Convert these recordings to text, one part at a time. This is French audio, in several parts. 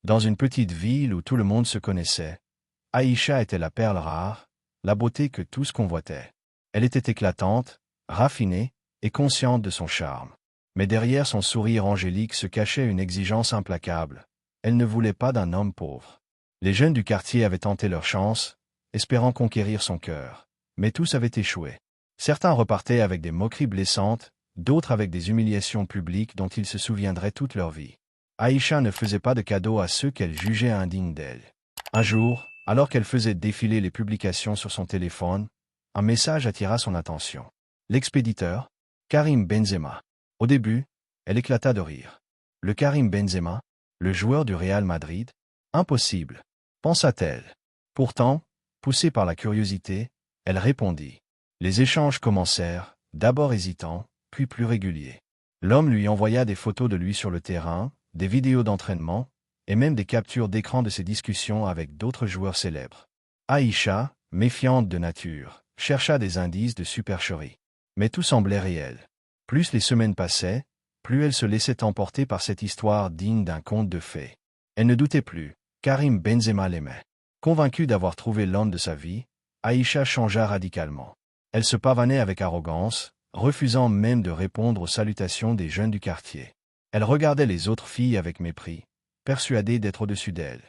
Dans une petite ville où tout le monde se connaissait, Aïcha était la perle rare, la beauté que tous convoitaient. Elle était éclatante, raffinée et consciente de son charme. Mais derrière son sourire angélique se cachait une exigence implacable. Elle ne voulait pas d'un homme pauvre. Les jeunes du quartier avaient tenté leur chance, espérant conquérir son cœur. Mais tous avaient échoué. Certains repartaient avec des moqueries blessantes, d'autres avec des humiliations publiques dont ils se souviendraient toute leur vie. Aïcha ne faisait pas de cadeaux à ceux qu'elle jugeait indignes d'elle. Un jour, alors qu'elle faisait défiler les publications sur son téléphone, un message attira son attention. L'expéditeur, Karim Benzema. Au début, elle éclata de rire. Le Karim Benzema, le joueur du Real Madrid? Impossible, pensa-t-elle. Pourtant, poussée par la curiosité, elle répondit. Les échanges commencèrent, d'abord hésitants, puis plus réguliers. L'homme lui envoya des photos de lui sur le terrain, des vidéos d'entraînement, et même des captures d'écran de ses discussions avec d'autres joueurs célèbres. Aïcha, méfiante de nature, chercha des indices de supercherie. Mais tout semblait réel. Plus les semaines passaient, plus elle se laissait emporter par cette histoire digne d'un conte de fées. Elle ne doutait plus, Karim Benzema l'aimait. Convaincue d'avoir trouvé l'homme de sa vie, Aïcha changea radicalement. Elle se pavanait avec arrogance, refusant même de répondre aux salutations des jeunes du quartier. Elle regardait les autres filles avec mépris, persuadée d'être au-dessus d'elles.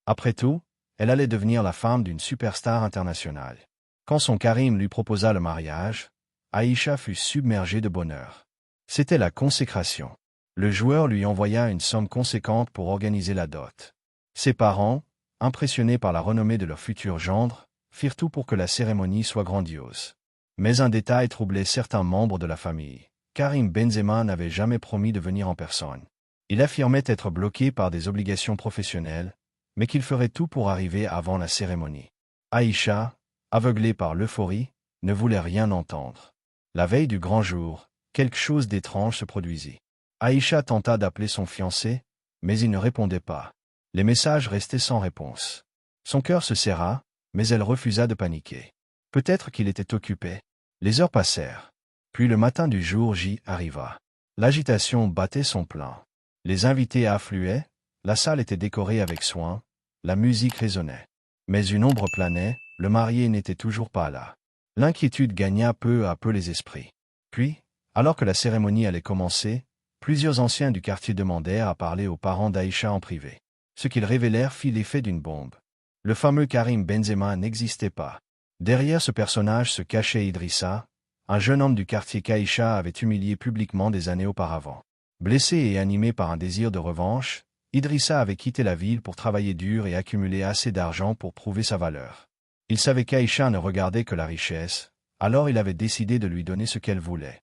Après tout, elle allait devenir la femme d'une superstar internationale. Quand son Karim lui proposa le mariage, Aïcha fut submergée de bonheur. C'était la consécration. Le joueur lui envoya une somme conséquente pour organiser la dot. Ses parents, impressionnés par la renommée de leur futur gendre, firent tout pour que la cérémonie soit grandiose. Mais un détail troublait certains membres de la famille. Karim Benzema n'avait jamais promis de venir en personne. Il affirmait être bloqué par des obligations professionnelles, mais qu'il ferait tout pour arriver avant la cérémonie. Aïcha, aveuglée par l'euphorie, ne voulait rien entendre. La veille du grand jour, quelque chose d'étrange se produisit. Aïcha tenta d'appeler son fiancé, mais il ne répondait pas. Les messages restaient sans réponse. Son cœur se serra, mais elle refusa de paniquer. Peut-être qu'il était occupé. Les heures passèrent. Puis le matin du jour J arriva. L'agitation battait son plein. Les invités affluaient, la salle était décorée avec soin, la musique résonnait. Mais une ombre planait, le marié n'était toujours pas là. L'inquiétude gagna peu à peu les esprits. Puis, alors que la cérémonie allait commencer, plusieurs anciens du quartier demandèrent à parler aux parents d'Aïcha en privé. Ce qu'ils révélèrent fit l'effet d'une bombe. Le fameux Karim Benzema n'existait pas. Derrière ce personnage se cachait Idrissa, un jeune homme du quartier qu'Aïcha avait humilié publiquement des années auparavant. Blessé et animé par un désir de revanche, Idrissa avait quitté la ville pour travailler dur et accumuler assez d'argent pour prouver sa valeur. Il savait qu'Aïcha ne regardait que la richesse, alors il avait décidé de lui donner ce qu'elle voulait.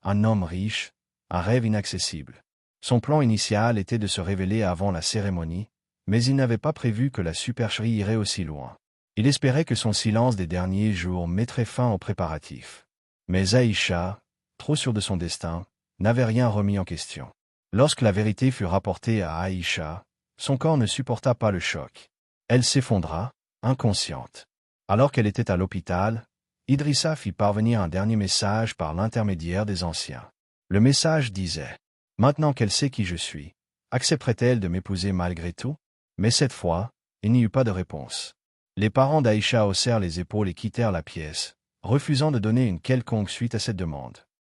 Un homme riche, un rêve inaccessible. Son plan initial était de se révéler avant la cérémonie, mais il n'avait pas prévu que la supercherie irait aussi loin. Il espérait que son silence des derniers jours mettrait fin aux préparatifs. Mais Aïcha, trop sûre de son destin, n'avait rien remis en question. Lorsque la vérité fut rapportée à Aïcha, son corps ne supporta pas le choc. Elle s'effondra, inconsciente. Alors qu'elle était à l'hôpital, Idrissa fit parvenir un dernier message par l'intermédiaire des anciens. Le message disait « Maintenant qu'elle sait qui je suis, accepterait-elle de m'épouser malgré tout ?» Mais cette fois, il n'y eut pas de réponse. Les parents d'Aïcha haussèrent les épaules et quittèrent la pièce, refusant de donner une quelconque suite à cette demande.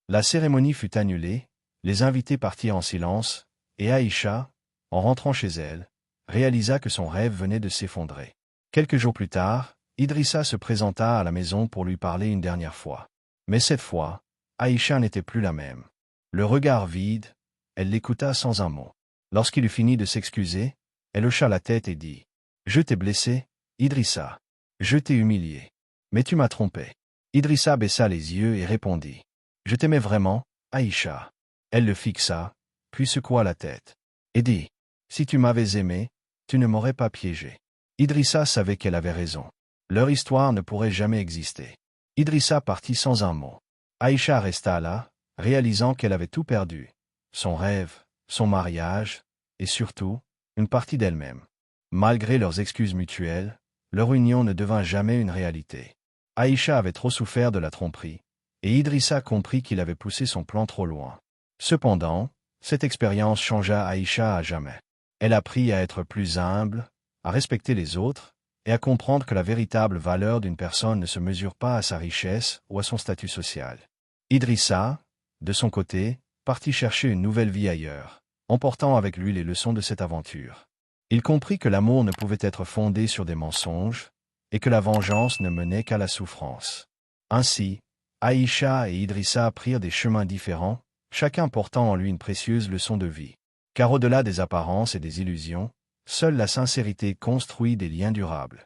La cérémonie fut annulée, les invités partirent en silence, et Aïcha, en rentrant chez elle, réalisa que son rêve venait de s'effondrer. Quelques jours plus tard, Idrissa se présenta à la maison pour lui parler une dernière fois. Mais cette fois, Aïcha n'était plus la même. Le regard vide, elle l'écouta sans un mot. Lorsqu'il eut fini de s'excuser, elle hocha la tête et dit « Je t'ai blessé, Idrissa. Je t'ai humilié. Mais tu m'as trompé. » Idrissa baissa les yeux et répondit « Je t'aimais vraiment, Aïcha. » Elle le fixa, puis secoua la tête. Et dit « Si tu m'avais aimé, tu ne m'aurais pas piégé. » Idrissa savait qu'elle avait raison. Leur histoire ne pourrait jamais exister. Idrissa partit sans un mot. Aïcha resta là, réalisant qu'elle avait tout perdu. Son rêve, son mariage, et surtout, une partie d'elle-même. Malgré leurs excuses mutuelles, leur union ne devint jamais une réalité. Aïcha avait trop souffert de la tromperie, et Idrissa comprit qu'il avait poussé son plan trop loin. Cependant, cette expérience changea Aïcha à jamais. Elle apprit à être plus humble, à respecter les autres, et à comprendre que la véritable valeur d'une personne ne se mesure pas à sa richesse ou à son statut social. Idrissa, de son côté, partit chercher une nouvelle vie ailleurs, emportant avec lui les leçons de cette aventure. Il comprit que l'amour ne pouvait être fondé sur des mensonges, et que la vengeance ne menait qu'à la souffrance. Ainsi, Aïcha et Idrissa prirent des chemins différents, chacun portant en lui une précieuse leçon de vie. Car au-delà des apparences et des illusions, seule la sincérité construit des liens durables.